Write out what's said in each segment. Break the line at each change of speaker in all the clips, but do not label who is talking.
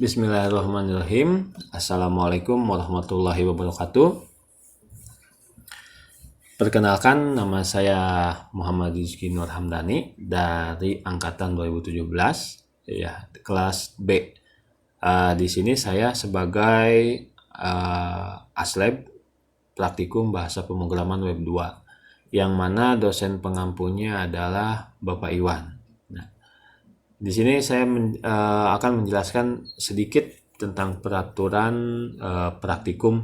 Bismillahirrahmanirrahim. Assalamualaikum warahmatullahi wabarakatuh. Perkenalkan, nama saya Muhammad Rizky Nur Hamdani dari angkatan 2017, ya, kelas B. Di sini saya sebagai aslab praktikum bahasa pemrograman web 2, yang mana dosen pengampunya adalah Bapak Iwan. Nah, di sini saya akan menjelaskan sedikit tentang peraturan praktikum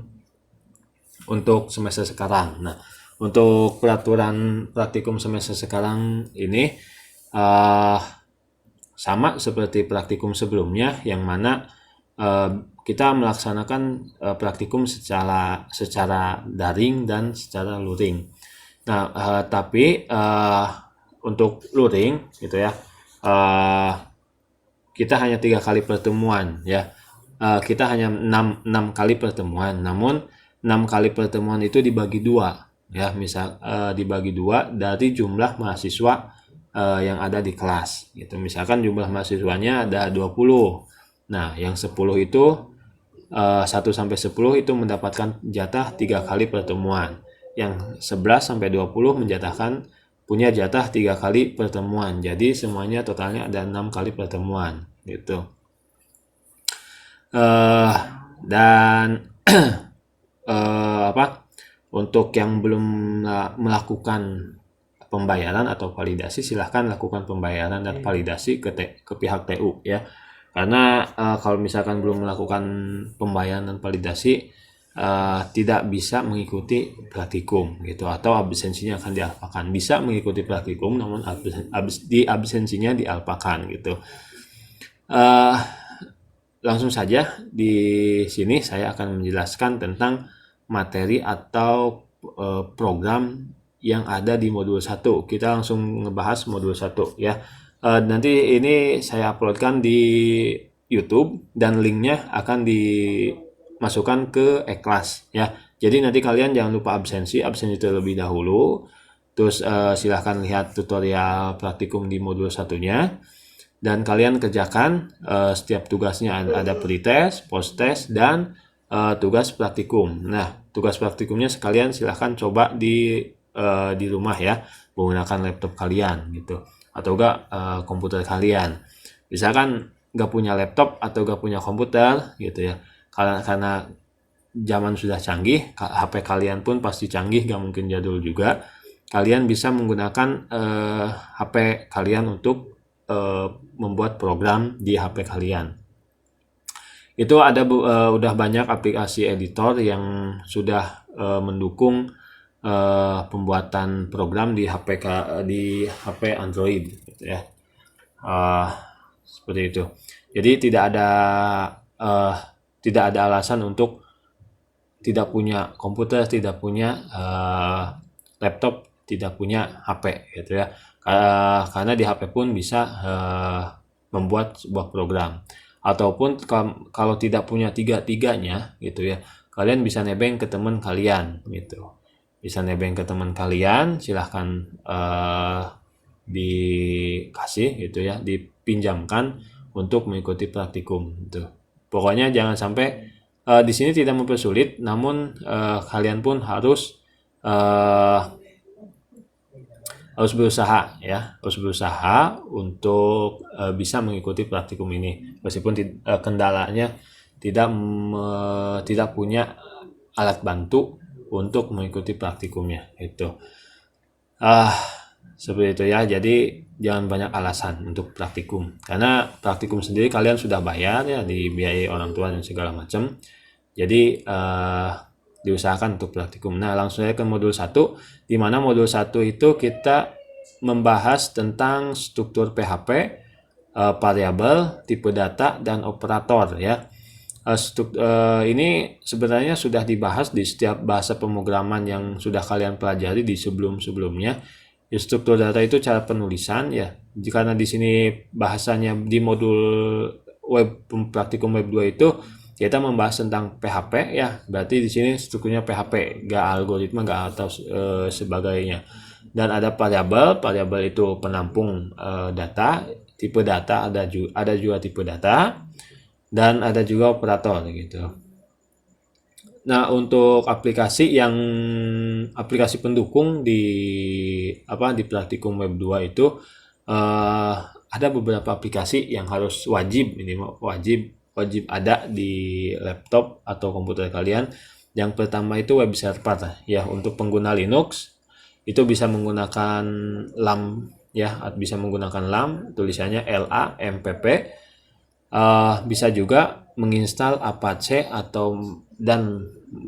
untuk semester sekarang. Nah, untuk peraturan praktikum semester sekarang ini sama seperti praktikum sebelumnya, yang mana kita melaksanakan praktikum secara daring dan secara luring. Nah, tapi untuk luring gitu ya, kita hanya 3 kali pertemuan ya. Kita hanya 6 kali pertemuan, namun 6 kali pertemuan itu dibagi 2 ya, misal dibagi 2 dari jumlah mahasiswa yang ada di kelas gitu. Misalkan jumlah mahasiswanya ada 20. Nah, yang 10 itu 1 sampai 10 itu mendapatkan jatah 3 kali pertemuan. Yang 11 sampai 20 punya jatah 3 kali pertemuan. Jadi semuanya totalnya ada 6 kali pertemuan gitu. Dan untuk yang belum melakukan pembayaran atau validasi, silahkan lakukan pembayaran dan validasi ke pihak TU ya. Karena kalau misalkan belum melakukan pembayaran dan validasi, tidak bisa mengikuti praktikum gitu, atau absensinya akan dialpakan. Bisa mengikuti praktikum, namun absensinya dialpakan gitu. Langsung saja, di sini saya akan menjelaskan tentang materi atau program yang ada di modul 1. Kita langsung ngebahas modul 1 ya. Nanti ini saya uploadkan di YouTube dan linknya akan dimasukkan ke e-class ya. Jadi nanti kalian jangan lupa absensi terlebih dahulu. Terus silahkan lihat tutorial praktikum di modul 1-nya. Dan kalian kerjakan setiap tugasnya, ada pretest, post-test, dan tugas praktikum. Nah, tugas praktikumnya sekalian silahkan coba di rumah ya, menggunakan laptop kalian gitu, atau enggak komputer kalian. Misalkan nggak punya laptop atau nggak punya komputer gitu ya, karena zaman sudah canggih, HP kalian pun pasti canggih, nggak mungkin jadul juga. Kalian bisa menggunakan HP kalian untuk membuat program di HP kalian. Itu ada udah banyak aplikasi editor yang sudah mendukung pembuatan program di HP Android gitu ya. Seperti itu. Jadi tidak ada alasan untuk tidak punya komputer, tidak punya laptop, tidak punya HP gitu ya. Karena di HP pun bisa membuat sebuah program. Ataupun kalau tidak punya tiga-tiganya gitu ya, kalian bisa nebeng ke teman kalian gitu. Bisa nebeng ke teman kalian, silahkan dikasih gitu ya, dipinjamkan untuk mengikuti praktikum gitu. Pokoknya jangan sampai di sini tidak mempersulit, namun kalian pun harus berusaha ya, harus berusaha untuk bisa mengikuti praktikum ini, meskipun kendalanya tidak punya alat bantu untuk mengikuti praktikumnya itu. Seperti itu ya. Jadi jangan banyak alasan untuk praktikum, karena praktikum sendiri kalian sudah bayar ya, dibiayai orang tua dan segala macam. Jadi diusahakan untuk praktikum. Nah, langsung saja ke modul 1, di mana modul 1 itu kita membahas tentang struktur PHP, variabel, tipe data, dan operator ya. Ini sebenarnya sudah dibahas di setiap bahasa pemrograman yang sudah kalian pelajari di sebelum-sebelumnya. Ya, struktur data itu cara penulisan ya. Karena di sini bahasanya di modul web praktikum web 2 itu kita membahas tentang PHP ya, berarti di sini strukturnya PHP, nggak algoritma, nggak atau sebagainya. Dan ada variabel itu penampung data, tipe data, ada juga tipe data, dan ada juga operator gitu. Nah, untuk aplikasi pendukung di praktikum web 2 itu ada beberapa aplikasi yang harus wajib ada di laptop atau komputer kalian. Yang pertama itu web server ya, untuk pengguna Linux itu bisa menggunakan LAMP ya, bisa menggunakan LAMP, tulisannya LAMPP. Bisa juga menginstal Apache dan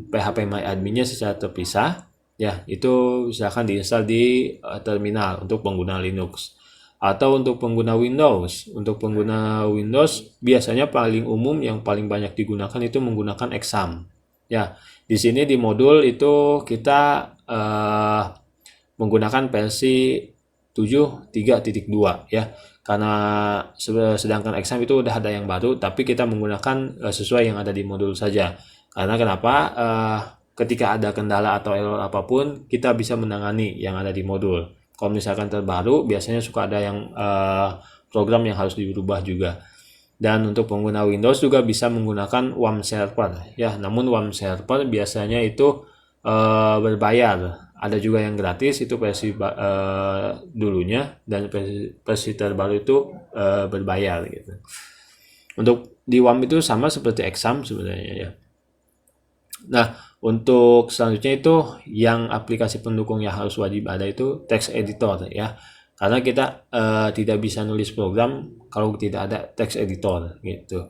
phpMyAdmin-nya secara terpisah ya, itu silakan diinstal di terminal untuk pengguna Linux. Atau untuk pengguna Windows biasanya paling umum yang paling banyak digunakan itu menggunakan Exam ya. Di sini di modul itu kita menggunakan versi 7.3.2 ya, karena sedangkan Exam itu udah ada yang baru, tapi kita menggunakan sesuai yang ada di modul saja. Karena kenapa? Ketika ada kendala atau error apapun, kita bisa menangani yang ada di modul. Kalau misalkan terbaru, biasanya suka ada yang program yang harus dirubah juga. Dan untuk pengguna Windows juga bisa menggunakan WAMP server ya. Namun WAMP server biasanya itu berbayar. Ada juga yang gratis, itu versi dulunya, dan versi terbaru itu berbayar gitu. Untuk di WAMP itu sama seperti Exam sebenarnya ya. Nah, untuk selanjutnya itu yang aplikasi pendukung yang harus wajib ada itu text editor ya. Karena kita tidak bisa nulis program kalau tidak ada text editor gitu.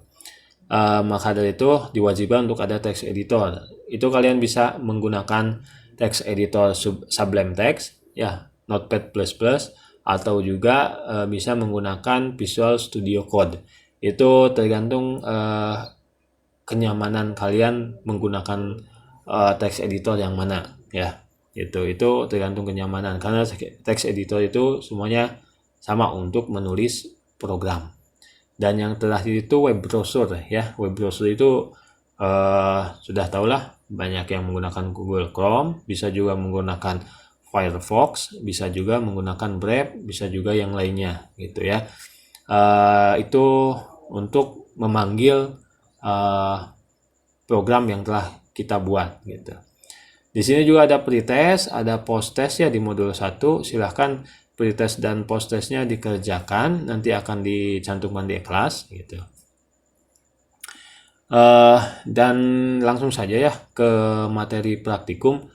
Maka dari itu diwajibkan untuk ada text editor. Itu kalian bisa menggunakan text editor Sublime Text ya, Notepad++, atau juga bisa menggunakan Visual Studio Code. Itu tergantung kenyamanan kalian menggunakan text editor yang mana ya. Itu tergantung kenyamanan, karena text editor itu semuanya sama untuk menulis program. Dan yang terakhir itu web browser ya. Web browser itu sudah tahulah, banyak yang menggunakan Google Chrome, bisa juga menggunakan Firefox, bisa juga menggunakan Brave, bisa juga yang lainnya gitu ya. Itu untuk memanggil program yang telah kita buat gitu. Di sini juga ada pretest, ada post-test ya di modul 1. Silahkan pretest dan post-testnya dikerjakan, nanti akan dicantumkan di kelas gitu. Dan langsung saja ya ke materi praktikum,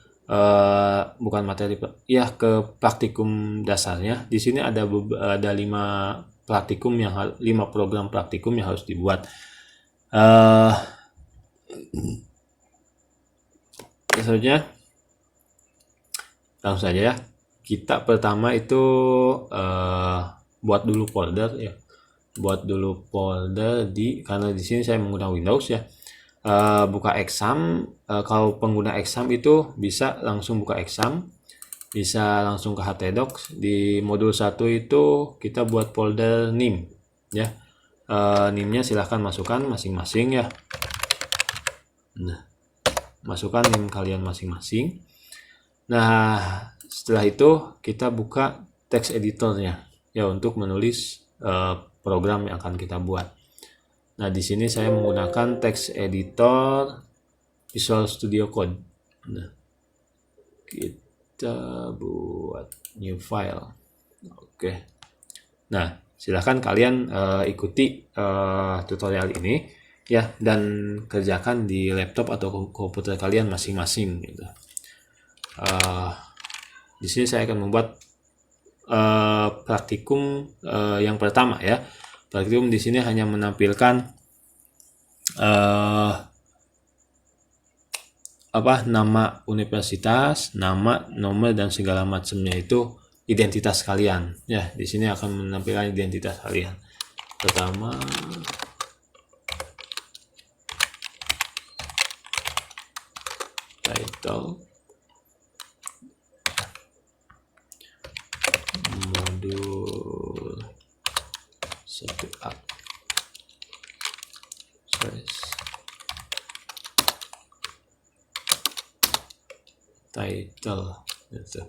bukan materi ya, ke praktikum dasarnya. Di sini ada 5 program praktikum yang harus dibuat. Selanjutnya langsung saja ya. Kita pertama itu buat dulu folder ya. Karena di sini saya menggunakan Windows ya. Buka Exam. Kalau pengguna Exam itu bisa langsung buka Exam, bisa langsung ke htdocs. Di modul 1 itu kita buat folder nim ya. Nimnya silahkan masukkan masing-masing ya. Nah, masukkan nim kalian masing-masing. Nah, setelah itu kita buka text editornya ya, untuk menulis program yang akan kita buat. Nah, di sini saya menggunakan text editor Visual Studio Code. Nah, kita buat new file. Oke. Nah, silahkan kalian ikuti tutorial ini ya, dan kerjakan di laptop atau komputer kalian masing-masing gitu. Di sini saya akan membuat praktikum yang pertama ya. Praktikum di sini hanya menampilkan nama universitas, nama, nomor, dan segala macamnya, itu identitas kalian ya. Di sini akan menampilkan identitas kalian. Pertama, title, modul 1A, title gitu.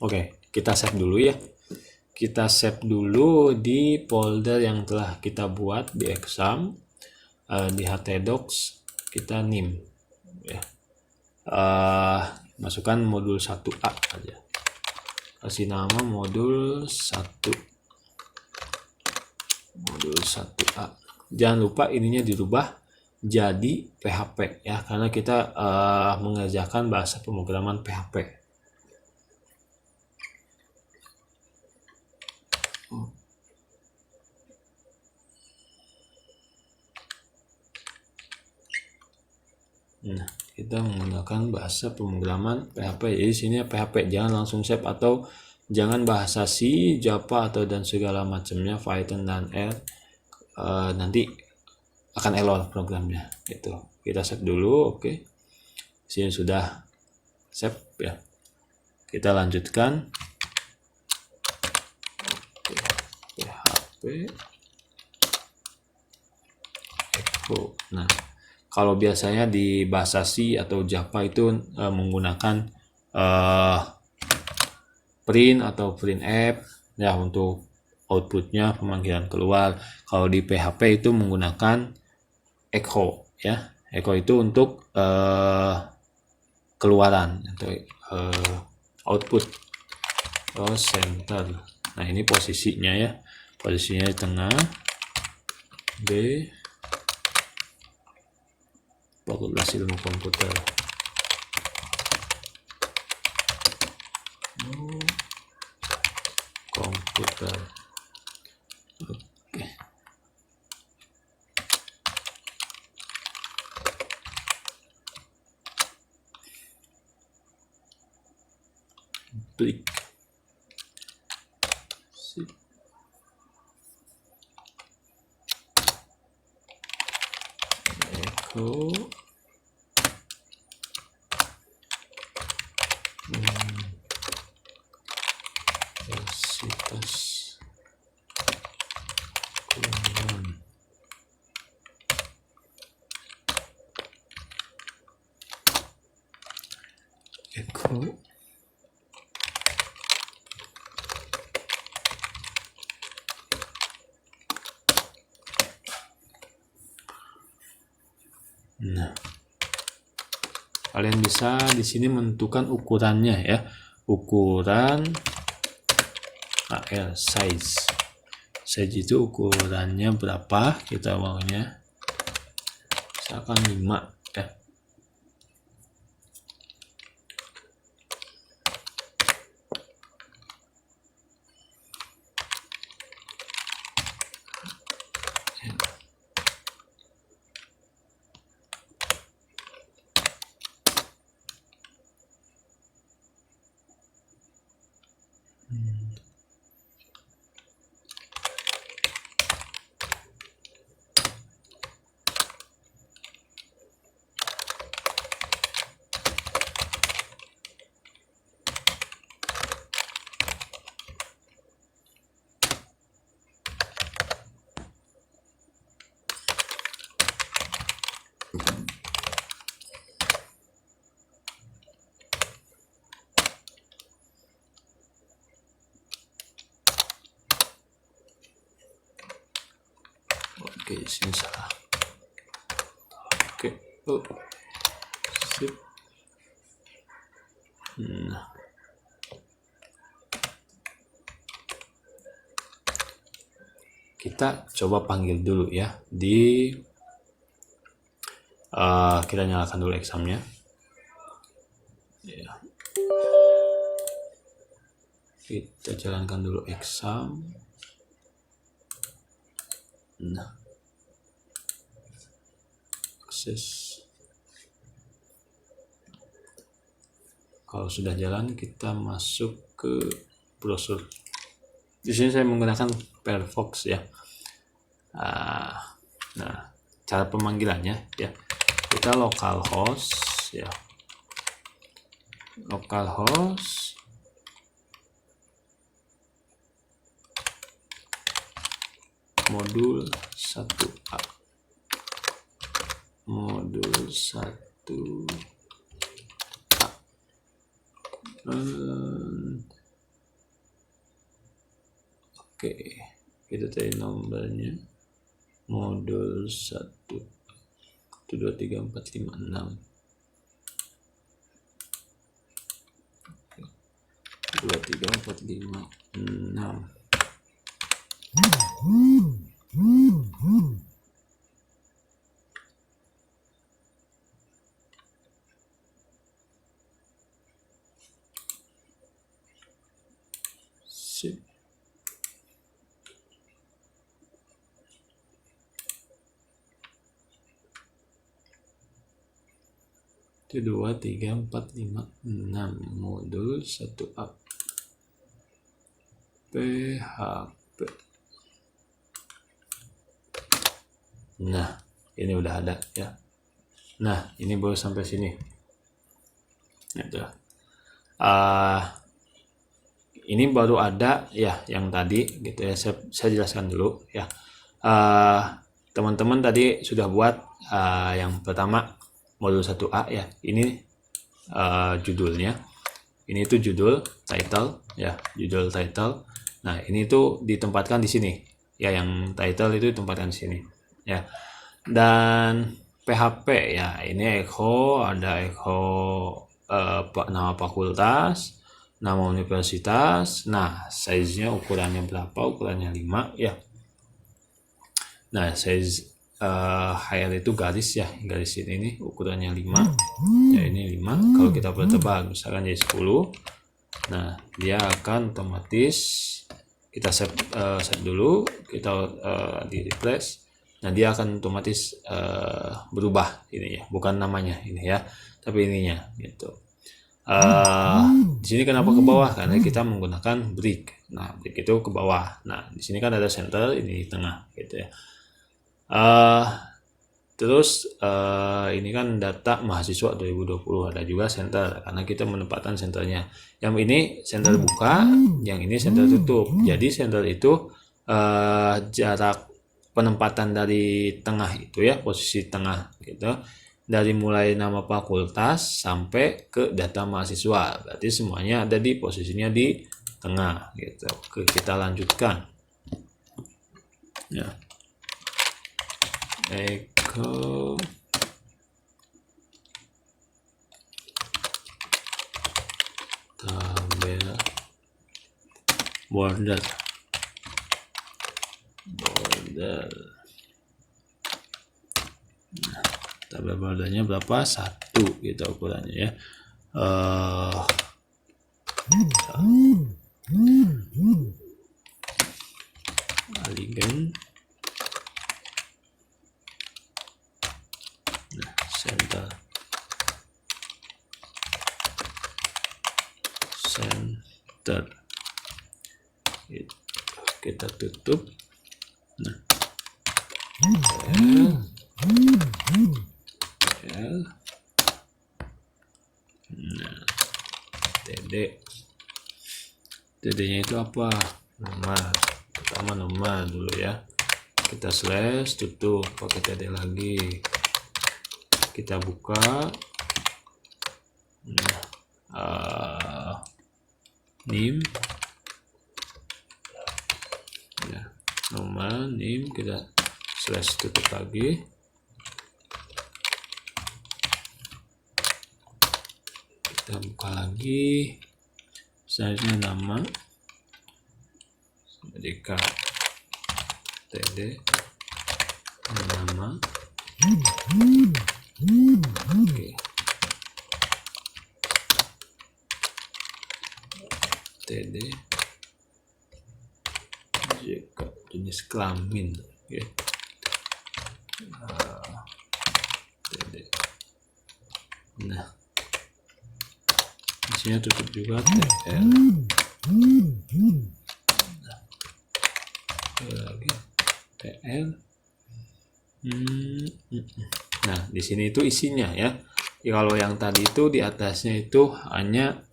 Oke, kita save dulu ya. kita save dulu di folder yang telah kita buat di exam, di htdocs kita nim ya. Masukkan modul 1A aja, kasih nama modul 1A. Jangan lupa ininya dirubah jadi PHP ya, karena kita mengerjakan bahasa pemrograman PHP. Nah, kita menggunakan bahasa pemrograman PHP. Jadi sini PHP, jangan langsung save atau jangan bahasa C, Java atau dan segala macamnya, Python dan R. Nanti akan error programnya. Itu kita save dulu, oke. Sini sudah save ya. Kita lanjutkan. Oke. PHP Echo. Nah, kalau biasanya di bahasa C atau Java itu menggunakan print atau printf ya untuk outputnya pemanggilan keluar. Kalau di PHP itu menggunakan echo ya. Echo itu untuk keluaran atau output. Center. Nah, ini posisinya ya. Posisinya di tengah. B. Fakultas Ilmu Komputer. Komputer. Oke. Klik. Sip. Echo. Universitas Kulon. Echo. Nah, kalian bisa di sini menentukan ukurannya ya. Ukuran AL size. Size itu ukurannya berapa kita maunya. Misalkan 5 ya. Oke, sini salah. Oke, sip. Nah, kita coba panggil dulu ya di kita nyalakan dulu examnya ya. Kita jalankan dulu exam. Nah, akses. Kalau sudah jalan, kita masuk ke browser. Di sini saya menggunakan Firefox ya. Nah, cara pemanggilannya ya, kita localhost ya, localhost modul 1A, modul 1A. Oke, itu tadi nomornya modul 1 2 3 4 5 6 2 3 4 5 6. Sip. Itu 2 3 4 5 6 modul 1A PHP. Nah, ini udah ada ya. Nah, ini baru sampai sini. Gitu. Ini baru ada ya yang tadi gitu ya. Saya jelaskan dulu ya. Teman-teman tadi sudah buat yang pertama modul 1A ya. Ini judulnya. Ini itu judul title ya, judul title. Nah, ini tuh ditempatkan di sini. Ya, yang title itu ditempatkan di sini. Ya. Dan PHP ya, ini echo, ada echo nama fakultas, nama universitas. Nah, size-nya ukurannya berapa? Ukurannya 5 ya. Nah, size higher itu garis ya, garis ini ukurannya 5 ya, ini 5. Kalau kita pertebal misalkan jadi 10, nah dia akan otomatis kita save dulu, kita di refresh. Nah, dia akan otomatis berubah ini ya, bukan namanya ini ya, tapi ininya gitu. Di sini kenapa ke bawah? Karena kita menggunakan brick. Nah, brick itu ke bawah. Nah, di sini kan ada center, ini di tengah gitu ya. Terus ini kan data mahasiswa 2020, ada juga center karena kita menempatkan senternya. Yang ini center buka, yang ini center tutup. Jadi center itu jarak penempatan dari tengah itu ya, posisi tengah gitu. Dari mulai nama fakultas sampai ke data mahasiswa. Berarti semuanya ada di posisinya di tengah gitu. Oke, kita lanjutkan. Ya. Echo tabel border. Nah, tabel bordernya berapa? 1 gitu ukurannya ya. Aligen. Nah, center itu kita tutup. Nah, L. Nah, TD nya itu apa? Nama. Pertama nama dulu ya, kita slash tutup pakai TD lagi, kita buka. Nah, nim ya, nama nim, kita slash tutup lagi. Kita buka lagi, size-nya nama Merdeka TD nama. Oke. TD JK jenis kelamin ya. TD. Nah, isinya tutup juga TL. Lagi TL. Nah, di sini itu isinya ya. Kalau yang tadi itu di atasnya itu hanya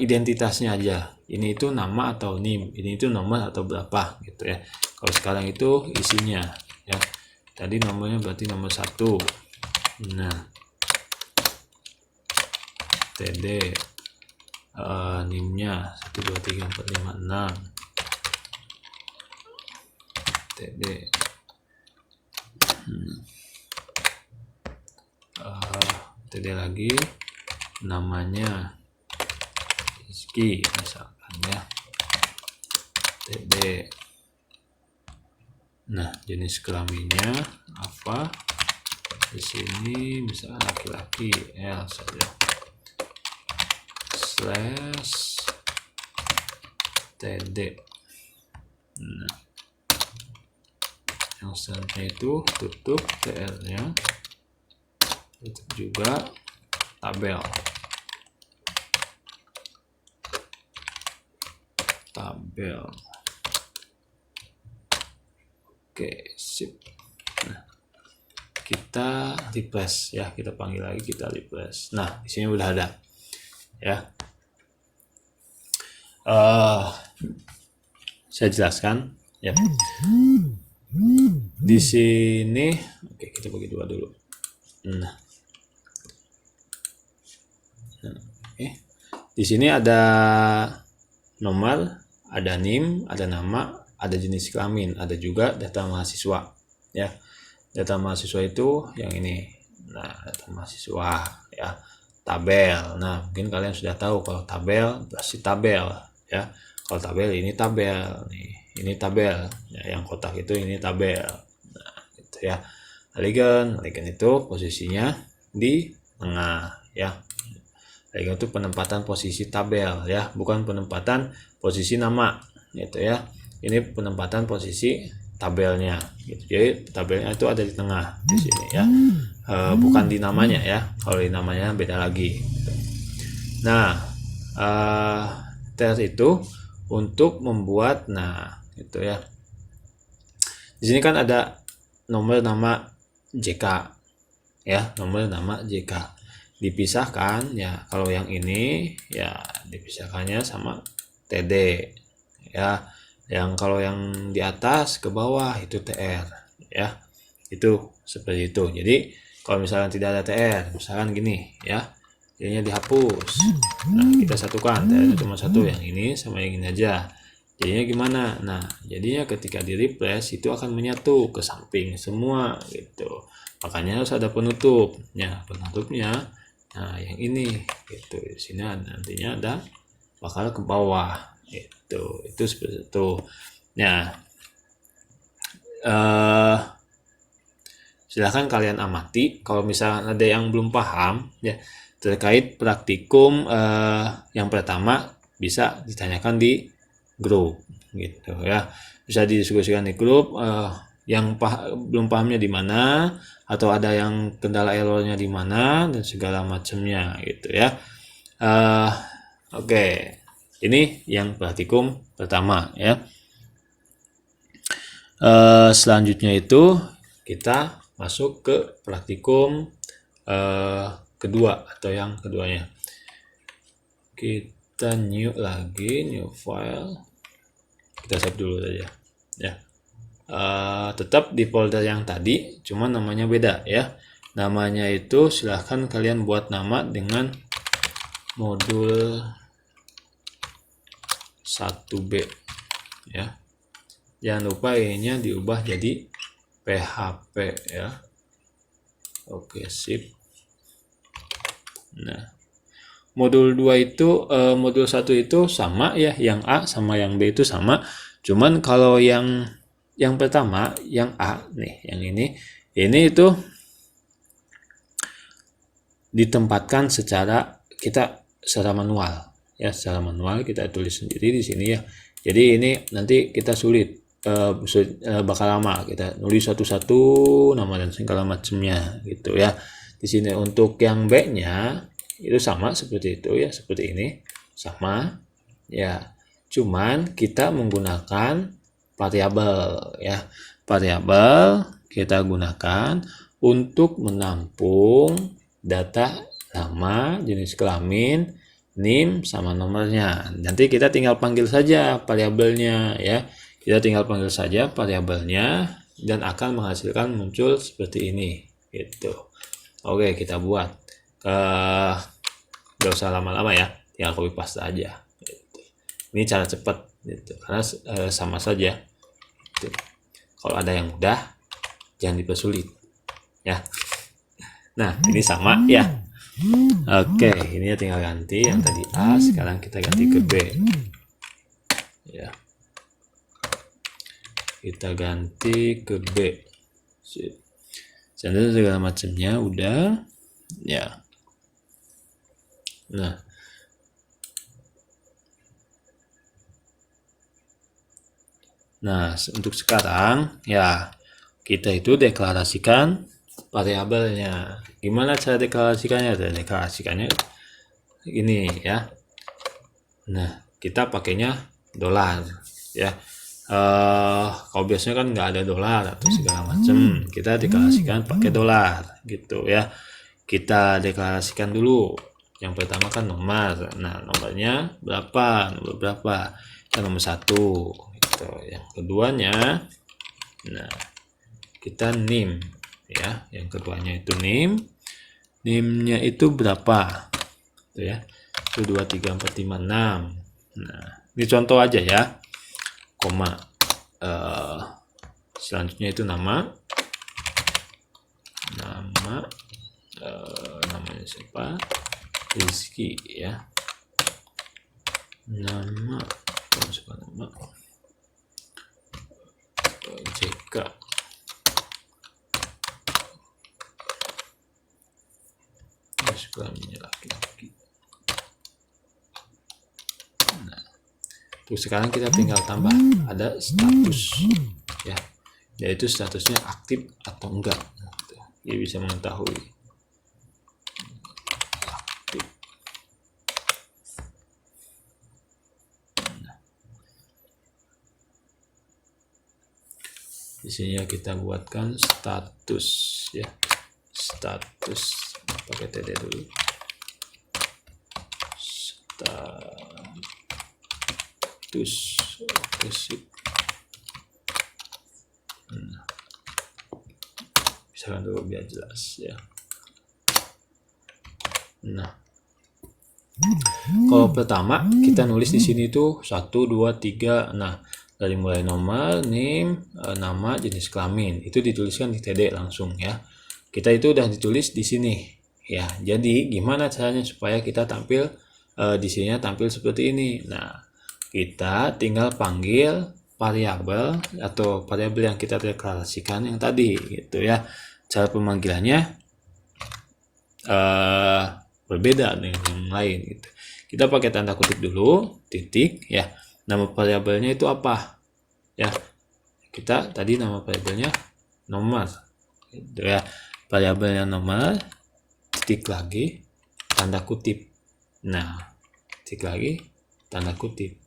identitasnya aja. Ini itu nama atau NIM, ini itu nomor atau berapa gitu ya. Kalau sekarang itu isinya ya. Tadi nomornya berarti nomor 1. Nah, TD NIM-nya 123456 TD. TD lagi, namanya Rizky misalkan ya, TD. Nah, jenis kelaminnya apa? Di sini misalkan laki-laki, L saja. Slash TD. Nah, yang selanjutnya itu tutup TL-nya, tutup juga tabel. Oke, sip. Nah, kita refresh ya, kita panggil lagi, kita refresh. Nah, di sini udah ada ya. Saya jelaskan ya. Di sini, oke, kita bagi dua dulu. Nah, oke. Di sini ada nomor, ada NIM, ada nama, ada jenis kelamin, ada juga data mahasiswa ya. Data mahasiswa itu yang ini. Nah, data mahasiswa ya, tabel. Nah, mungkin kalian sudah tahu kalau tabel pasti tabel ya. Kalau tabel ini tabel nih, ini tabel ya, yang kotak itu ini tabel. Nah, gitu ya. Aligen itu posisinya di tengah ya. Aligen itu penempatan posisi tabel ya, bukan penempatan posisi nama gitu ya. Ini penempatan posisi tabelnya gitu. Jadi tabelnya itu ada di tengah di sini ya. Bukan di namanya ya. Kalau di namanya beda lagi gitu. Nah, tes itu untuk membuat, nah gitu ya. Di sini kan ada nomor nama JK ya, nomor nama JK dipisahkan ya. Kalau yang ini ya dipisahkannya sama TD ya. Yang kalau yang di atas ke bawah itu TR ya. Itu seperti itu. Jadi kalau misalnya tidak ada TR, misalkan gini ya, jadinya dihapus. Nah, kita satukan, TR cuma satu, yang ini sama yang ini aja. Jadinya gimana? Nah, jadinya ketika di replace itu akan menyatu ke samping semua gitu. Makanya harus ada penutup. Ya, penutupnya nah yang ini gitu. Di sini nantinya ada bakal ke bawah gitu. Itu seperti itu. Nah, silahkan kalian amati kalau misalnya ada yang belum paham ya terkait praktikum yang pertama, bisa ditanyakan di grup gitu ya, bisa didiskusikan di grup. Yang belum pahamnya di mana, atau ada yang kendala errornya di mana, dan segala macamnya gitu ya. Oke. Ini yang praktikum pertama ya. Selanjutnya itu kita masuk ke praktikum kedua atau yang keduanya. Kita new lagi, new file, kita save dulu saja ya. Tetap di folder yang tadi, cuma namanya beda ya. Namanya itu silahkan kalian buat nama dengan modul 1B ya. Jangan lupa ini diubah jadi PHP ya. Oke, sip. Nah, modul 2 itu modul 1 itu sama ya, yang A sama yang B itu sama. Cuman kalau yang pertama, yang A nih, yang ini itu ditempatkan secara manual ya, secara manual kita tulis sendiri di sini ya. Jadi ini nanti kita sulit, bakal lama kita nulis satu-satu nama dan segala macamnya gitu ya. Di sini untuk yang B-nya itu sama seperti itu ya, seperti ini sama ya. Cuman kita menggunakan variabel ya. Variabel kita gunakan untuk menampung data nama, jenis kelamin, NIM sama nomornya. Nanti kita tinggal panggil saja variabelnya ya. Kita tinggal panggil saja variabelnya dan akan menghasilkan muncul seperti ini gitu. Oke, kita buat. Gak usah lama-lama ya. tinggal copy paste aja gitu. Ini cara cepat gitu, karena sama saja gitu. Kalau ada yang mudah jangan dipersulit ya. Nah ini sama ya. Oke, ini tinggal ganti yang tadi A, sekarang kita ganti ke B ya, kita ganti ke B. Segala macamnya udah ya. Nah untuk sekarang ya kita itu deklarasikan variabelnya. Gimana cara deklarasikannya? Deklarasikannya ini ya. Nah kita pakainya dolar ya. Kalau biasanya kan nggak ada dolar atau segala macam, kita deklarasikan pakai dolar gitu ya. Kita deklarasikan dulu yang pertama kan nomor. Nah nomornya berapa, nomor berapa, kita nomor 1 gitu. Yang keduanya nah kita name ya, yang keduanya itu name, name-nya itu berapa gitu ya, itu 2 3 4 5 6. Nah ini contoh aja ya, koma. Selanjutnya itu nama namanya siapa, Rizky ya, nama JK, kelaminnya laki-laki. Nah terus sekarang kita tinggal tambah ada status ya, yaitu statusnya aktif atau enggak. Dia bisa mengetahui aktif. Di sini kita buatkan status ya, status pakai TD dulu, status. Oke sip. Misalkan dulu biar jelas ya. Nah kalau pertama kita nulis di sini tuh 1 2 3. Nah dari mulai nomor, name, nama, jenis kelamin itu dituliskan di TD langsung ya. Kita itu udah ditulis di sini ya. Jadi gimana caranya supaya kita tampil di sini tampil seperti ini? Nah kita tinggal panggil variabel atau variabel yang kita deklarasikan yang tadi gitu ya. Cara pemanggilannya berbeda dengan yang lain gitu. Kita pakai tanda kutip dulu, titik ya. Nama variabelnya itu apa ya, kita tadi nama variabelnya nomor gitu ya. Variabelnya nomor, titik lagi, tanda kutip. Nah titik lagi, tanda kutip.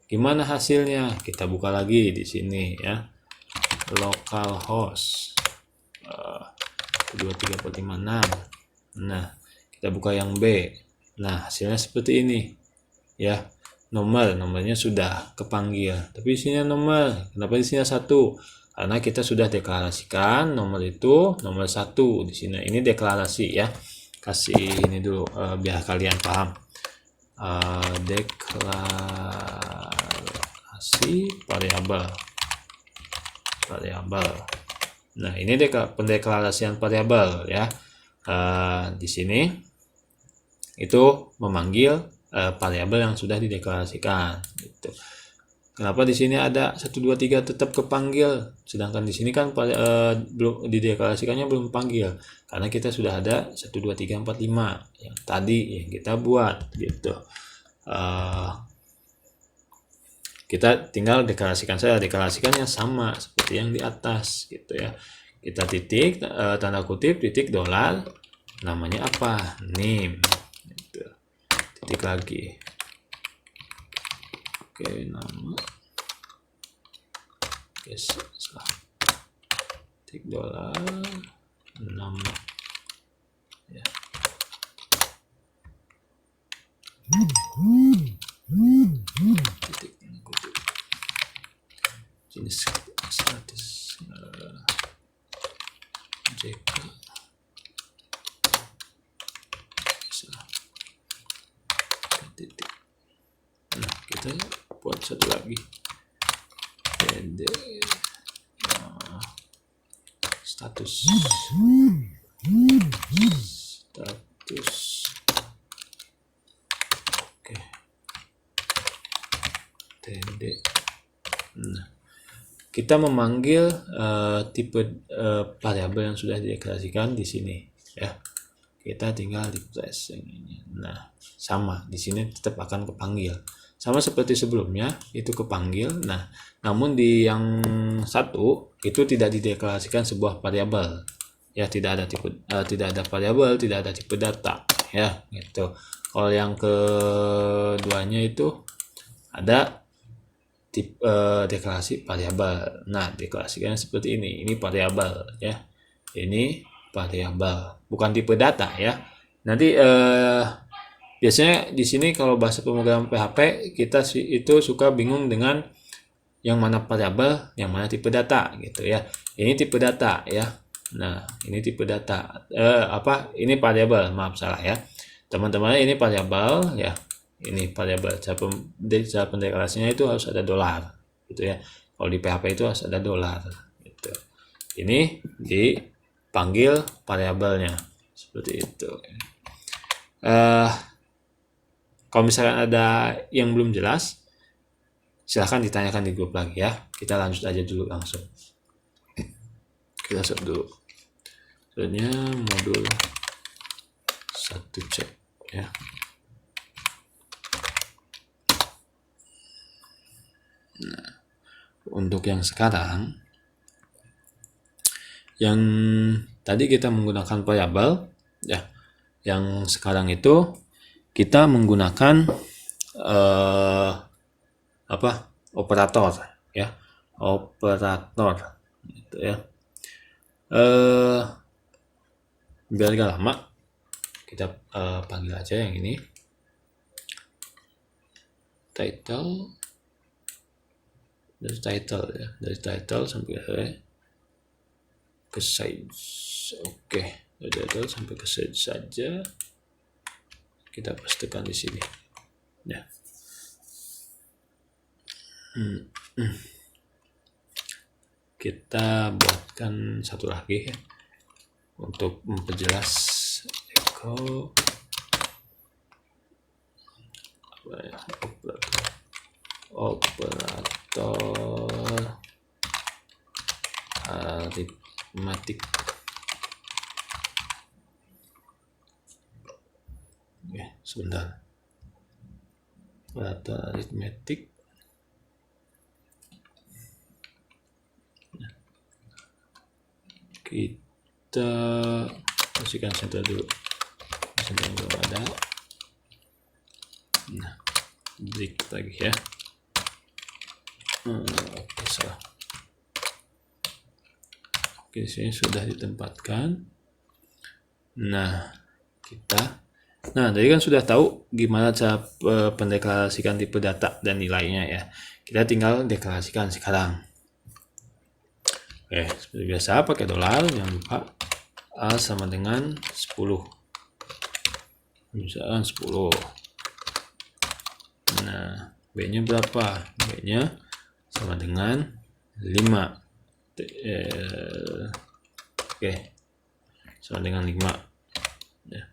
Gimana hasilnya? Kita buka lagi di sini ya, localhost 2 3 4 5 6. Nah kita buka yang B. Nah hasilnya seperti ini ya. Nomornya sudah kepanggil, tapi isinya nomor. Kenapa isinya 1? Karena kita sudah deklarasikan nomor itu nomor 1 di sini. Ini deklarasi ya. Kasih ini dulu biar kalian paham. Deklarasi variabel. Nah ini pendeklarasian variabel ya. Di sini itu memanggil variabel yang sudah dideklarasikan gitu. Kenapa di sini ada 1 2 3 tetap kepanggil, sedangkan di sini kan belum dideklarasikannya belum panggil, karena kita sudah ada 1 2 3 4 5 yang tadi yang kita buat gitu. Kita tinggal deklarasikannya sama seperti yang di atas gitu ya. Kita titik tanda kutip titik dolar, namanya apa, name gitu. Titik lagi, oke nama, oke salah, titik dolar nama ya. Titik kutip jenis status JK satu lagi td status oke td. Nah, kita memanggil tipe variabel yang sudah dideklarasikan di sini ya. Kita tinggal di press yang ini. Nah, sama di sini tetap akan kepanggil. Sama seperti sebelumnya itu kepanggil. Nah, namun di yang satu itu tidak dideklarasikan sebuah variabel. Ya, tidak ada tipe tidak ada variabel, tidak ada tipe data ya, gitu. Kalau yang keduanya itu ada tipe deklarasi variabel. Nah, deklarasikannya seperti ini. Ini variabel ya. Ini variabel, bukan tipe data ya. Nanti biasanya di sini kalau bahasa pemrograman PHP kita itu suka bingung dengan yang mana variabel, yang mana tipe data gitu ya. Ini tipe data ya. Nah, ini tipe data. Ini variabel, maaf salah ya. Teman-teman, ini variabel ya. Ini variabel. Cara pendeklarasinya itu harus ada dolar gitu ya. Kalau di PHP itu harus ada dolar gitu. Ini dipanggil variabelnya seperti itu. Kalau misalkan ada yang belum jelas, silahkan ditanyakan di grup lagi ya. Kita lanjut aja dulu langsung. Kita set dulu. Selanjutnya modul 1C ya. Nah, untuk yang sekarang, yang tadi kita menggunakan variabel ya. Yang sekarang itu kita menggunakan operator ya. Operator gitu ya. Biar gak lama kita panggil aja yang ini title, dari title ya, dari title sampai ke size. Oke, dari title sampai ke size saja kita pastikan di sini ya. Kita buatkan satu lagi ya untuk memperjelas. Echo operator aritmatik. Sebentar. Operator aritmatik. Kita pastikan center dulu. Center belum ada. Nah, break lagi ya. Oke, salah. Oke, sini sudah ditempatkan. Nah, tadi kan sudah tahu gimana cara pendeklarasikan tipe data dan nilainya ya. Kita tinggal deklarasikan sekarang. Oke, seperti biasa pakai dolar, jangan lupa A sama dengan 10. Misalkan 10. Nah, B-nya berapa? B-nya sama dengan 5. Oke, sama dengan 5. Ya.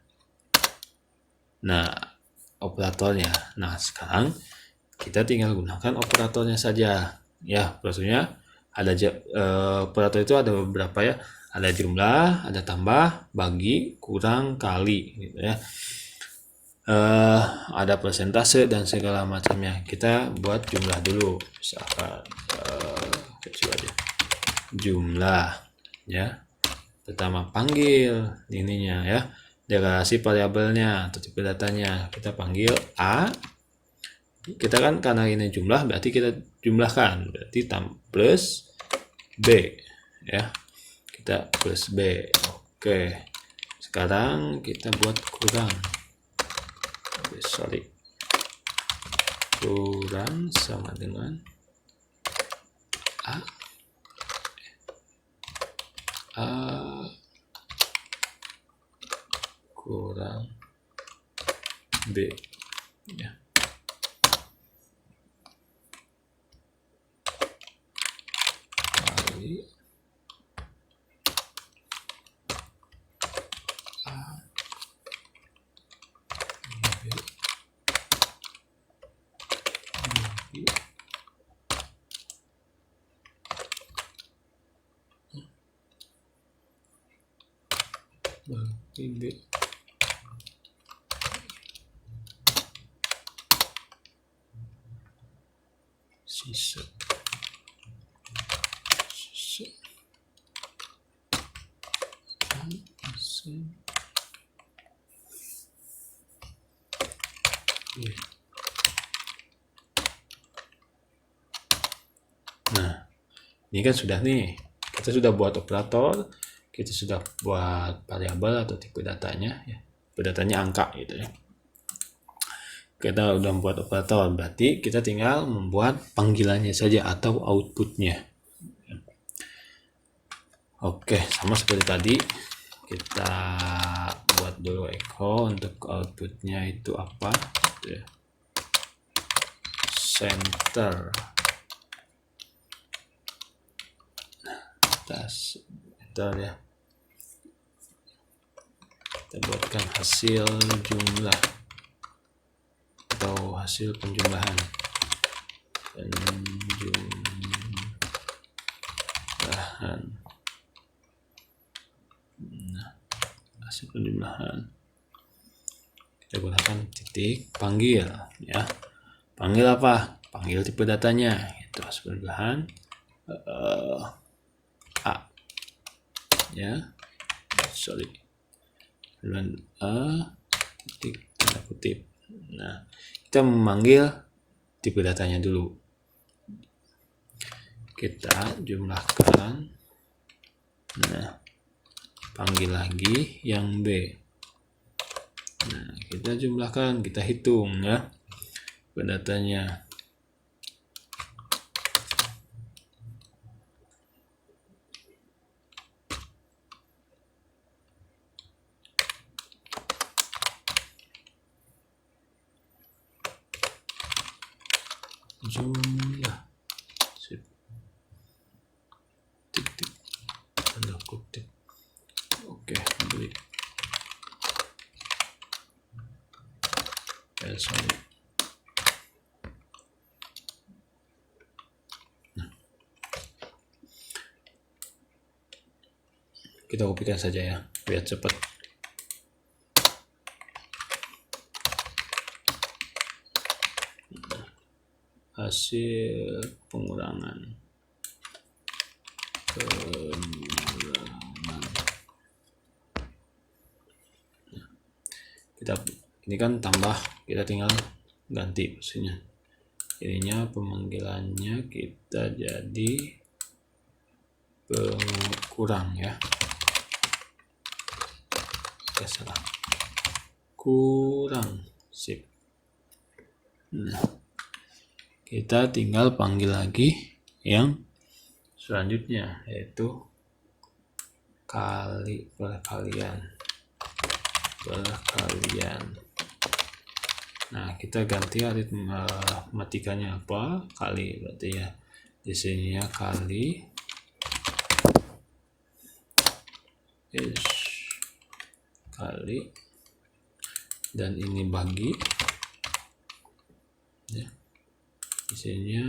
Nah, operatornya. Nah, sekarang kita tinggal gunakan operatornya saja. Ya, maksudnya ada operator itu ada beberapa ya. Ada jumlah, ada tambah, bagi, kurang, kali gitu ya. Ada persentase dan segala macamnya. Kita buat jumlah dulu. Misalkan kecil aja. Jumlah ya. Pertama panggil ininya ya. Deklarasi variabelnya atau tipe datanya. Kita panggil A. Kita kan karena ini jumlah berarti kita jumlahkan, berarti plus B ya. Kita plus B. Oke. Sekarang kita buat kurang. Kurang sama dengan A kurang B ya. bagi B. Sisa. Nah, ini kan sudah nih. Kita sudah buat operator, kita sudah buat variabel atau tipe datanya ya. Tipe datanya angka gitu ya. Kita udah membuat operator, berarti kita tinggal membuat panggilannya saja atau outputnya. Oke, sama seperti tadi, kita buat dulu echo untuk outputnya itu apa? Center. Center ya. Kita buatkan hasil jumlah atau hasil penjumlahan. Hasil penjumlahan. Kita gunakan titik panggil ya. Panggil apa? Panggil tipe datanya. Itu hasil penjumlahan A. Ya. Sorry. Dan titik tanda kutip. Nah, kita memanggil tipe datanya dulu. Kita jumlahkan. Nah, panggil lagi yang B. Nah, kita jumlahkan, kita hitung ya datanya. Jumlah titik tanda kutip. Oke, beli sorry. Nah, kita kopikan saja ya biar cepat. Hasil pengurangan. Kita ini kan tambah, kita tinggal ganti maksudnya. Ininya pemanggilannya kita jadi kurang ya. Oke, salah. Kurang. Sip. Nah, kita tinggal panggil lagi yang selanjutnya, yaitu perkalian. Nah, kita ganti aritmatikanya apa? Kali berarti ya. Di sini ya kali dan ini bagi ya. Isinya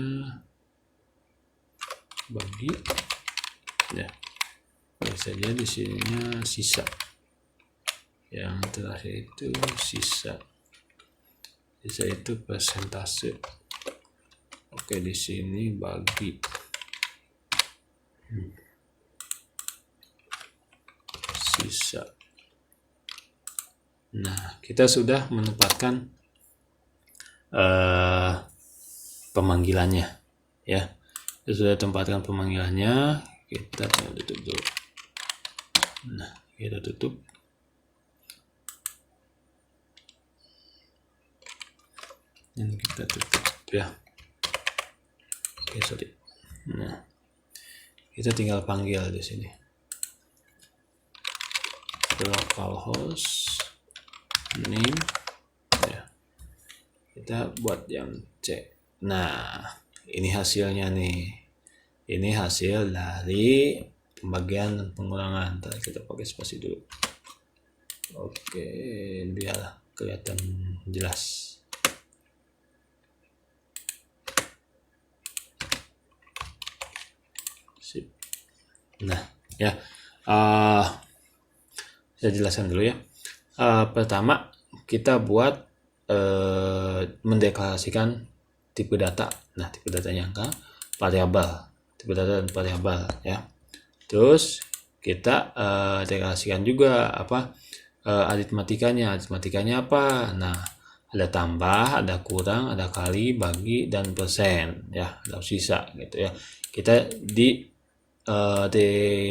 bagi ya, saja di sininya sisa, yang terakhir itu sisa itu persentase. Oke, di sini bagi sisa. Nah, kita sudah menempatkan pemanggilannya ya. Kita sudah tempatkan pemanggilannya, kita tutup dulu. Nah, kita tutup. Dan kita tutup ya. Oke, sorry. Nah, kita tinggal panggil di sini. Localhost name ya. Kita buat yang C. Nah, ini hasilnya nih. ini hasil dari pembagian dan pengulangan. Ntar kita pakai spasi dulu. Oke, biar kelihatan jelas. Sip. Nah, ya, saya jelaskan dulu ya. Pertama, kita buat mendeklarasikan tipe data. Nah, tipe datanya angka, variabel, tipe data dan variabel ya. Terus kita deklarasikan juga apa aritmatikanya. Aritmatikanya apa? Nah, ada tambah, ada kurang, ada kali, bagi, dan persen ya, atau sisa gitu ya. Kita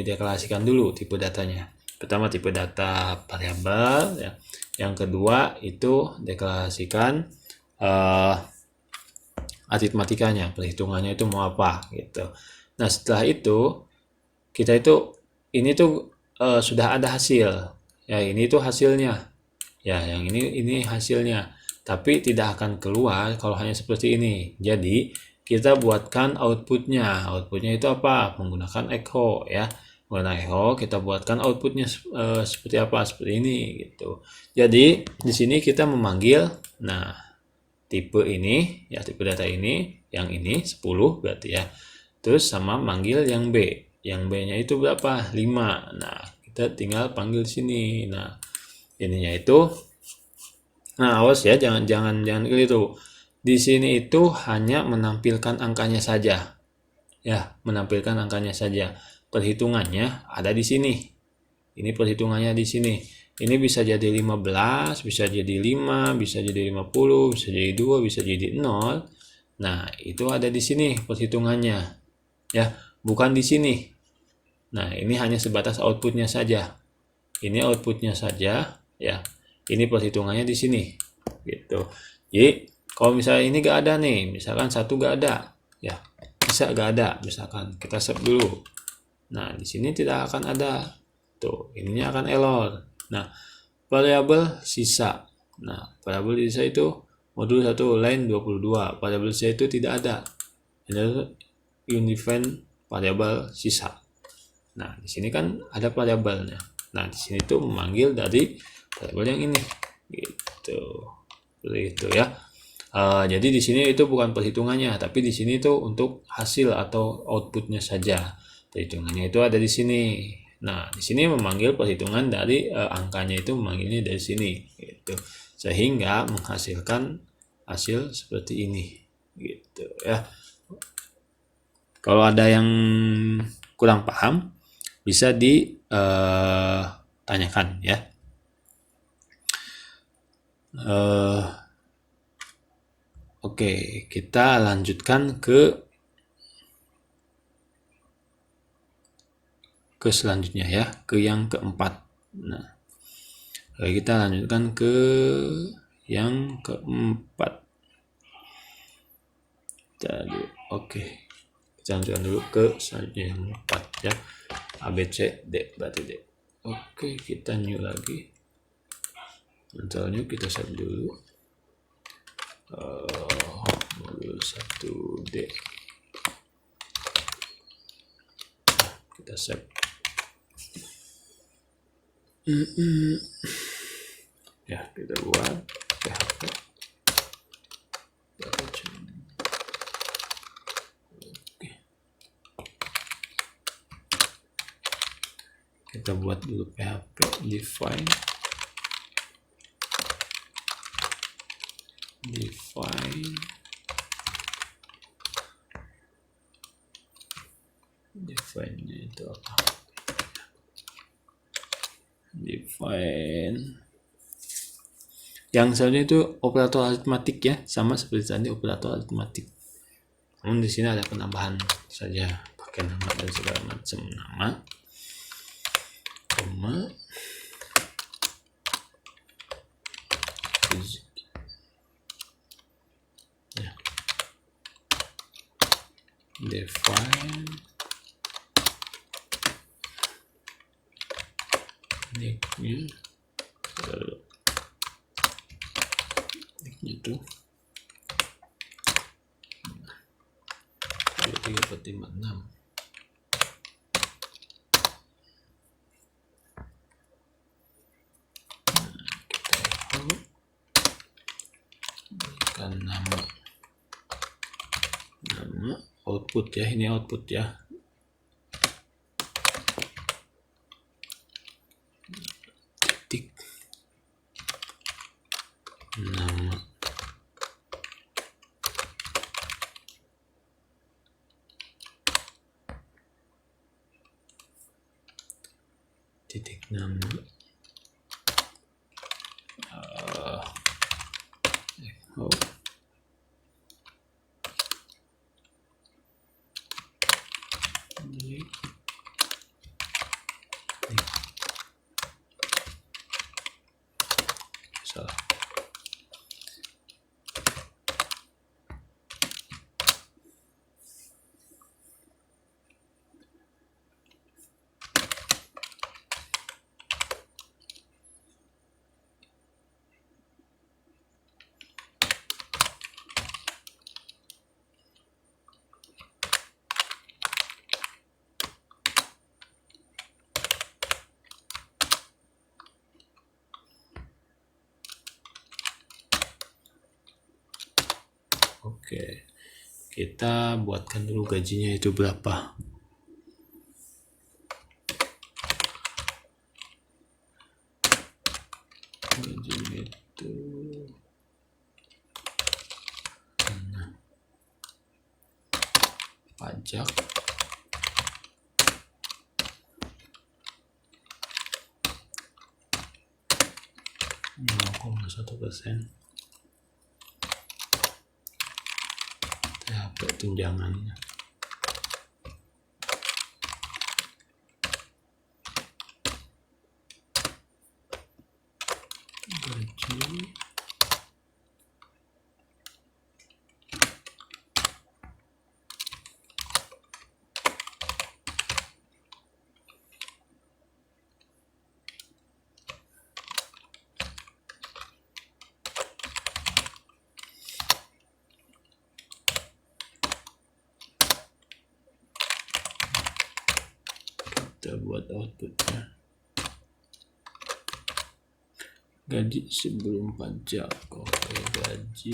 deklarasikan dulu tipe datanya. Pertama tipe data variabel ya. Yang kedua itu deklarasikan aritmatikanya, perhitungannya itu mau apa gitu. Nah, setelah itu kita itu ini tuh sudah ada hasil. Ya, ini tuh hasilnya. Ya, yang ini hasilnya. Tapi tidak akan keluar kalau hanya seperti ini. Jadi, kita buatkan outputnya. Outputnya itu apa? Menggunakan echo ya. Menggunakan echo, kita buatkan outputnya seperti apa? Seperti ini gitu. Jadi, di sini kita memanggil, nah, tipe ini, ya tipe data ini, yang ini 10 berarti ya. Terus sama manggil yang B. Yang B-nya itu berapa? 5. Nah, kita tinggal panggil sini. Nah, ininya itu, nah awas ya, jangan keliru. Di sini itu hanya menampilkan angkanya saja. Ya, menampilkan angkanya saja. Perhitungannya ada di sini. Ini perhitungannya di sini. Ini bisa jadi 15, bisa jadi 5, bisa jadi 50, bisa jadi 2, bisa jadi 0. Nah, itu ada di sini perhitungannya. Ya, bukan di sini. Nah, ini hanya sebatas outputnya saja. Ini outputnya saja, ya. Ini perhitungannya di sini. Gitu. Jadi, kalau misalnya ini gak ada nih, misalkan satu gak ada, ya. Bisa gak ada, misalkan kita save dulu. Nah, di sini tidak akan ada. Tuh, ininya akan error. Nah, variabel sisa. Nah, variabel sisa itu modul 1 line 22. Variabel sisa itu tidak ada. Ini undefined variabel sisa. Nah, di sini kan ada variabelnya. Nah, di sini tuh memanggil dari variabel yang ini. Gitu. Seperti itu ya. Jadi di sini itu bukan perhitungannya, tapi di sini tuh untuk hasil atau outputnya saja. Perhitungannya itu ada di sini. Nah, di sini memanggil perhitungan dari angkanya itu memanggilnya dari sini, gitu. Sehingga menghasilkan hasil seperti ini, gitu ya. Kalau ada yang kurang paham, bisa ditanyakan ya. Oke, kita lanjutkan ke selanjutnya ya, ke yang keempat. Nah, kita lanjutkan ke yang keempat. Jadi, oke. Kita lanjutkan dulu ke selanjutnya yang keempat ya. A, B, C, D, berarti D. Oke, kita new lagi. Contoh new kita set dulu. Modul 1D. Kita save. Ya, kita buat PHP. Kita buat dulu PHP define itu apa? Define yang selanjutnya itu operator aritmatik ya, sama seperti tadi operator aritmatik. Namun di sini ada penambahan saja, pakai nama dan segala macam nama, koma, ya. Define nicknya itu 23/56 output ya, ini output ya. Titik nama titik nama oh. Salah. Oke, kita buatkan dulu gajinya itu berapa. Gajinya itu pajak 0,1%. THP tunjangannya gaji kita buat outputnya gaji sebelum pajak. Oke, gaji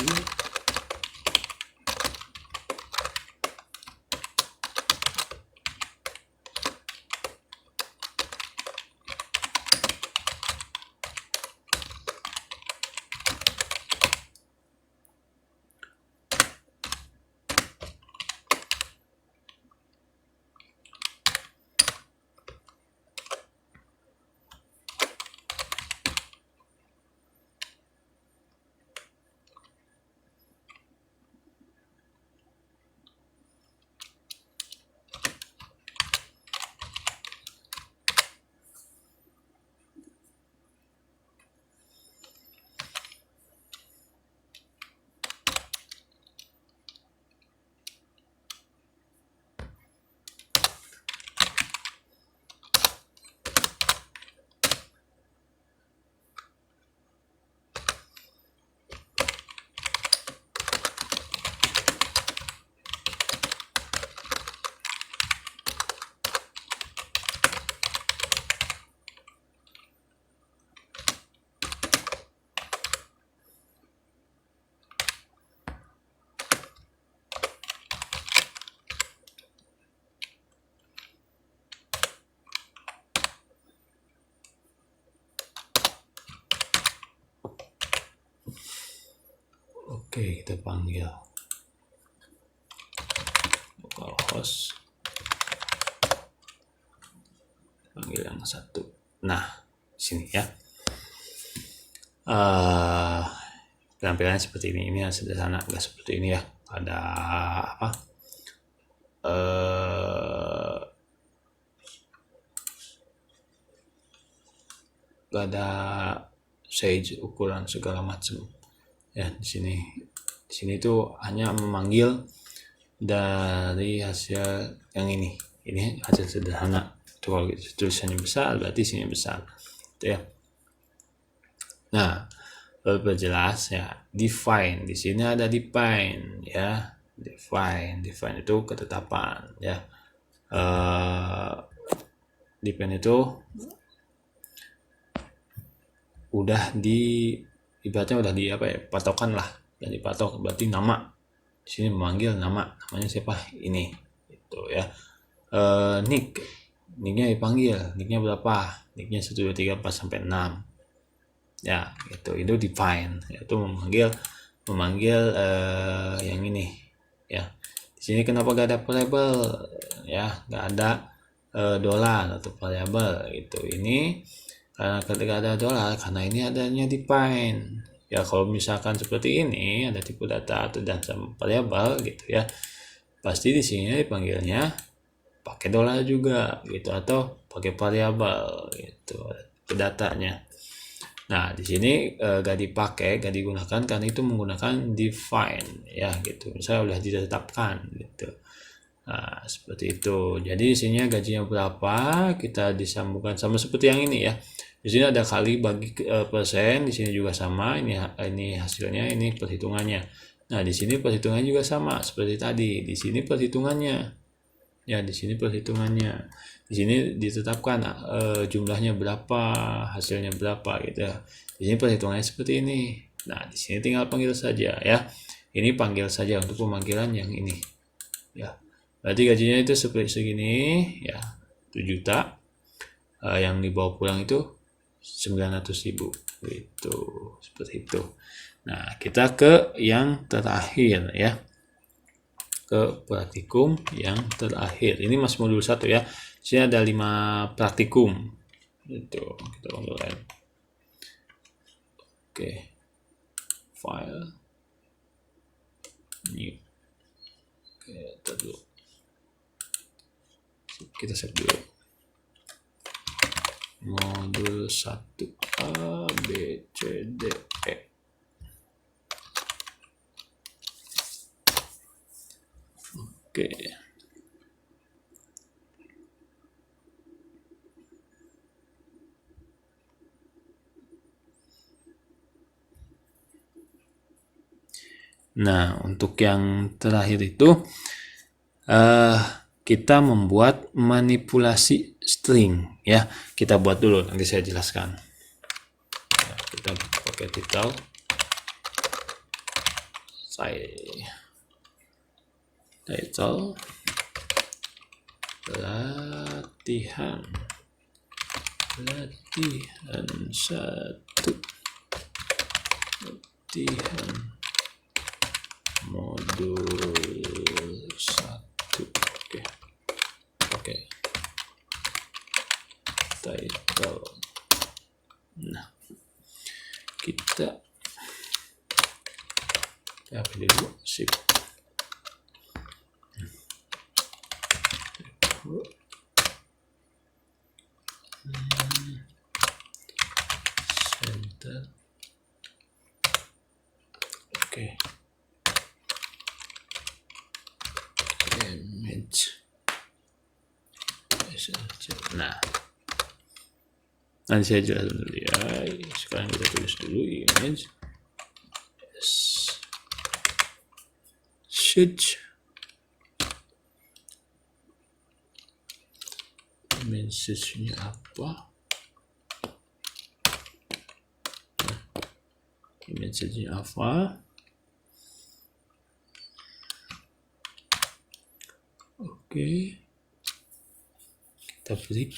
Oke, kita panggil localhost, panggil yang satu. Nah, sini ya. Tampilannya seperti ini. Ini sederhana, nggak seperti ini ya. Ada apa? Gak ada size, ukuran segala macam. Ya, di sini tuh hanya memanggil dari hasil yang ini hasil sederhana. Itu kalau tulisannya besar berarti sini besar, gitu ya. Nah, berjelas ya, define di sini ada define ya, define itu ketetapan ya. Define itu udah ibaratnya udah patokan lah, dan dipatok berarti nama Di sini memanggil namanya siapa? Ini. Itu ya. Nicknya dipanggil. Nicknya berapa? Nicknya 1 2 3 4 sampai 6. Ya, itu define. Itu memanggil yang ini. Ya. Di sini kenapa gak ada variable? Ya, gak ada dolar atau variable gitu. Ini karena ketika ada dolar, karena ini adanya define. Ya, kalau misalkan seperti ini ada tipe data atau dan variable gitu ya, pasti di sini dipanggilnya pakai dolar juga gitu atau pakai variabel gitu datanya. Nah, di sini gak digunakan karena itu menggunakan define ya gitu. Misalnya udah ditetapkan gitu. Nah, seperti itu. Jadi isinya gajinya berapa, kita disambungkan sama seperti yang ini ya. Di sini ada kali bagi persen, di sini juga sama. Ini hasilnya, ini perhitungannya. Nah, di sini perhitungannya juga sama seperti tadi. Di sini perhitungannya. Ya, di sini perhitungannya. Di sini ditetapkan jumlahnya berapa, hasilnya berapa gitu ya. Di sini perhitungannya seperti ini. Nah, di sini tinggal panggil saja ya. Ini panggil saja untuk pemanggilan yang ini. Ya. Berarti gajinya itu seperti segini ya, 1 juta. Yang dibawa pulang itu 900.000 gitu, seperti itu. Nah, kita ke yang terakhir ya. Ke praktikum yang terakhir. Ini masih modul 1 ya. Sini ada 5 praktikum. Itu kita kontrol N. Oke. File. New. Oke, dulu. Kita save dulu. Modul 1 A, B, C, D, E. Oke. Nah, untuk yang terakhir itu kita membuat manipulasi string ya. Kita buat dulu, nanti saya jelaskan. Ya, kita pakai title latihan 1, latihan modul 1. Oke. Title. Nah, kita pilih dulu sip. Center. Oke. Image. Nah, nanti saya jelas dulu ya. Sekarang kita tulis dulu image. Search. Message-nya apa? Message-nya apa? Oke. Kita break.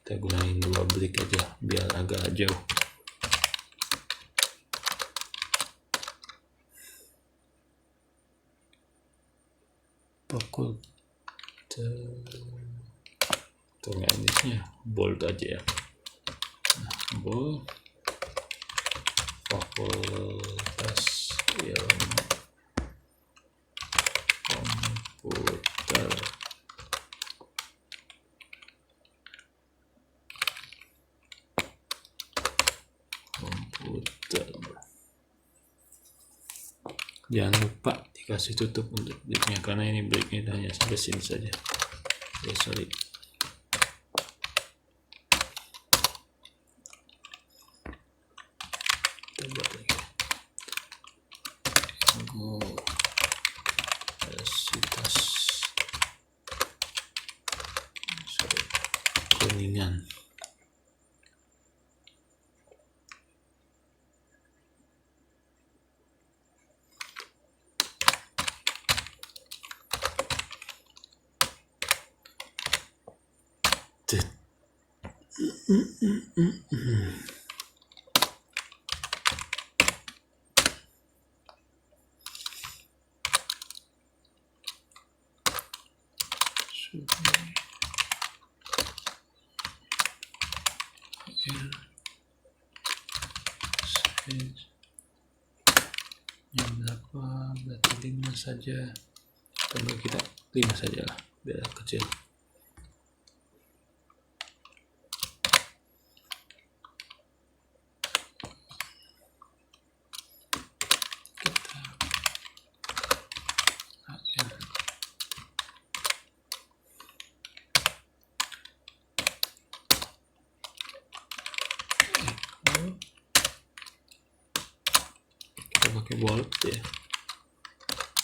Kita gunain 2 break aja biar agak jauh. Pokok ini bold aja ya. Nah, bold fakultas ilmu komputer. Jangan lupa dikasih tutup untuk breaknya karena ini breaknya hanya sampai sini saja. Ya, sorry. Kita buat lagi. Kuningan. yang berapa, berarti 5 saja, tambah kita 5 saja lah biar kecil. Kita pakai volt ya,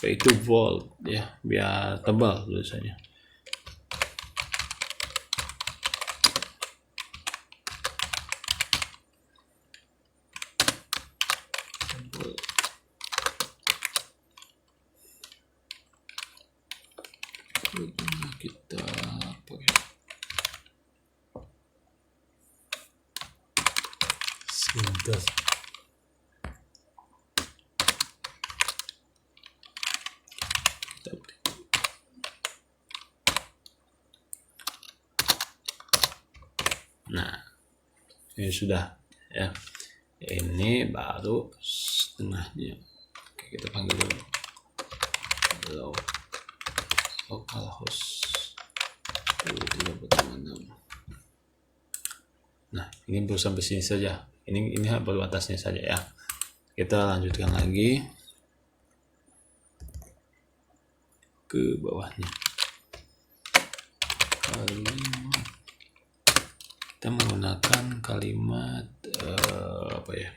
yaitu volt ya, biar tebal tulisannya. Kita pakai sebentar. Nah, ini sudah ya. Ini baru setengahnya. Oke, kita panggil dulu. Localhost 3.6. Nah, ini baru sampai sini saja. Ini baru atasnya saja ya. Kita lanjutkan lagi ke bawahnya. Kita menggunakan kalimat apa ya,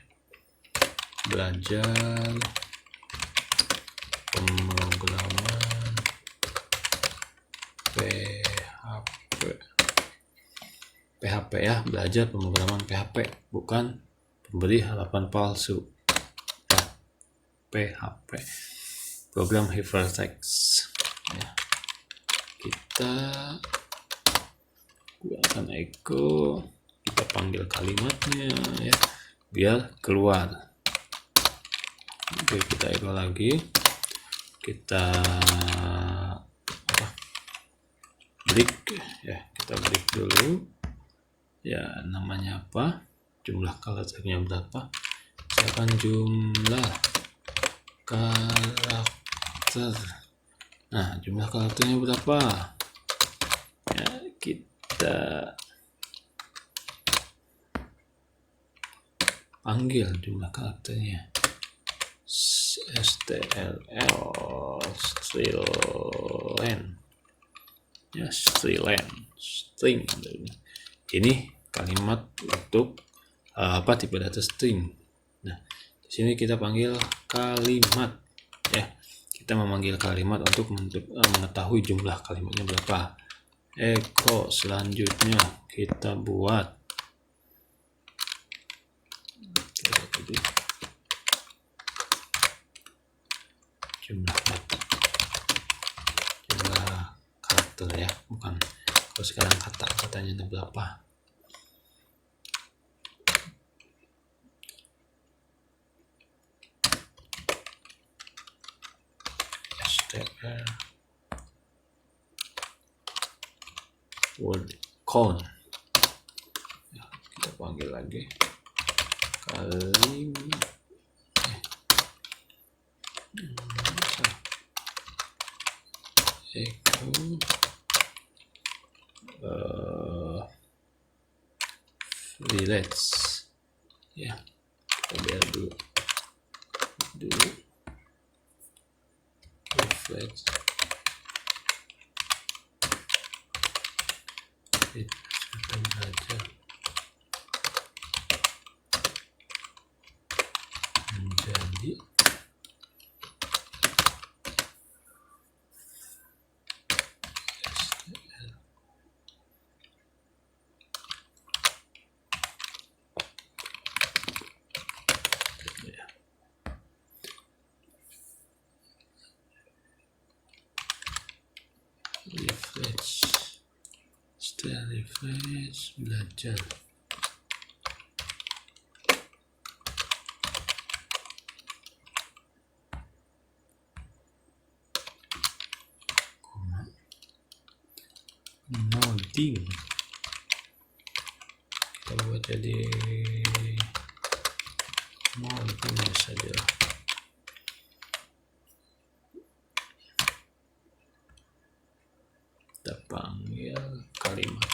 belajar pemrograman PHP ya, belajar pemrograman PHP, bukan pemberi halaman palsu ya. PHP, program hypertext ya. Kita gunakan echo, kita panggil kalimatnya ya biar keluar. Oke, kita echo lagi, kita break ya, kita break dulu ya, namanya apa, jumlah karakternya berapa, misalkan jumlah karakter. Nah, jumlah karakternya berapa ya, kita panggil jumlah karakternya strl strilen ya, string. Ini kalimat untuk tipe data string. Nah, di sini kita panggil kalimat ya, kita memanggil kalimat untuk mengetahui jumlah kalimatnya berapa. Echo selanjutnya kita buat jumlah karakter ya, bukan kalau sekarang katanya ada berapa. STR word count ya, kita panggil lagi kalimat echo relates ya, kita biar dulu refresh kita belajar menjadi refresh belajar ngoding. Kita buat jadi ngoding saja. Kita panggil kalimat.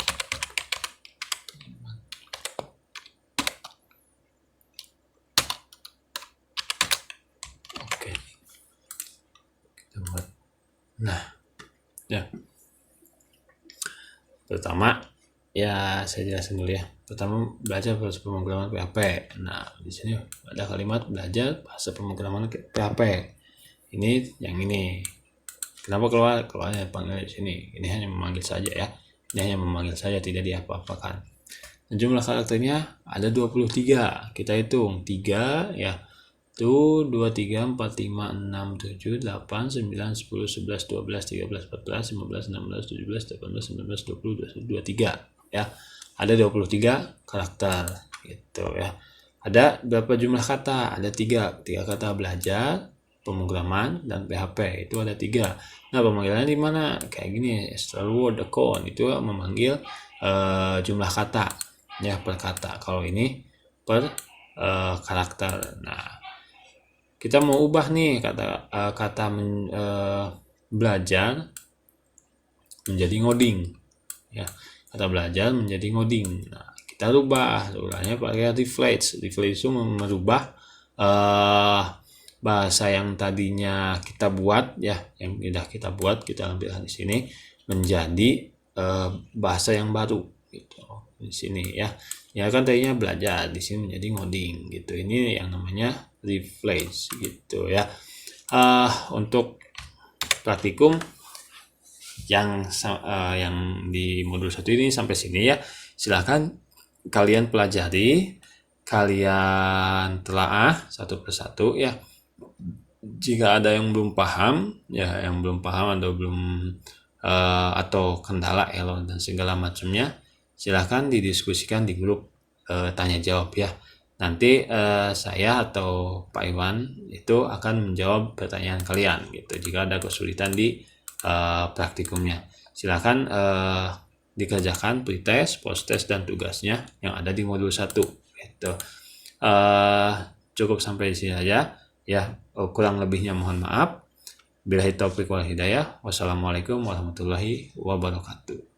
Oke. Kita buat. Nah, ya. Pertama, ya saya jelasin dulu ya. Pertama, belajar bahasa pemrograman PHP. Nah, di sini ada kalimat belajar bahasa pemrograman PHP. Ini yang ini. Kenapa keluarnya panggil di sini? Ini hanya memanggil saja ya. Ini hanya memanggil saja, tidak diapa-apakan. Dan jumlah karakternya ada 23. Kita hitung 3 ya. Itu 2, 3, 4, 5, 6, 7, 8, 9, 10, 11, 12, 13, 14, 15, 16, 17, 18, 19, 20, 21, 23 ya. Ada 23 karakter gitu ya. Ada berapa jumlah kata? Ada 3 kata: belajar, pemrograman, dan PHP. Itu ada 3. Nah, pemanggilannya di mana? Kayak gini, extra word account itu memanggil jumlah kata ya, per kata. Kalau ini per karakter. Nah, kita mau ubah nih kata belajar menjadi ngoding ya. Kata belajar menjadi ngoding. Nah, kita rubahnya pakai refresh. Refresh itu merubah bahasa yang tadinya kita buat ya, yang sudah kita buat, kita ambil di sini menjadi bahasa yang baru gitu di sini ya. Ya kan tadinya belajar, di sini menjadi ngoding gitu. Ini yang namanya replace gitu ya. Untuk praktikum yang di modul 1 ini sampai sini ya. Silahkan kalian pelajari, kalian telaah satu persatu ya. Jika ada yang belum paham ya, atau kendala, error dan segala macamnya, silahkan didiskusikan di grup tanya jawab ya. Nanti saya atau Pak Iwan itu akan menjawab pertanyaan kalian gitu. Jika ada kesulitan di praktikumnya, silahkan dikerjakan pretest, posttest, dan tugasnya yang ada di modul 1 gitu. Cukup sampai di sini aja ya. Kurang lebihnya mohon maaf. Billahi taufiq wal hidayah. Wassalamualaikum warahmatullahi wabarakatuh.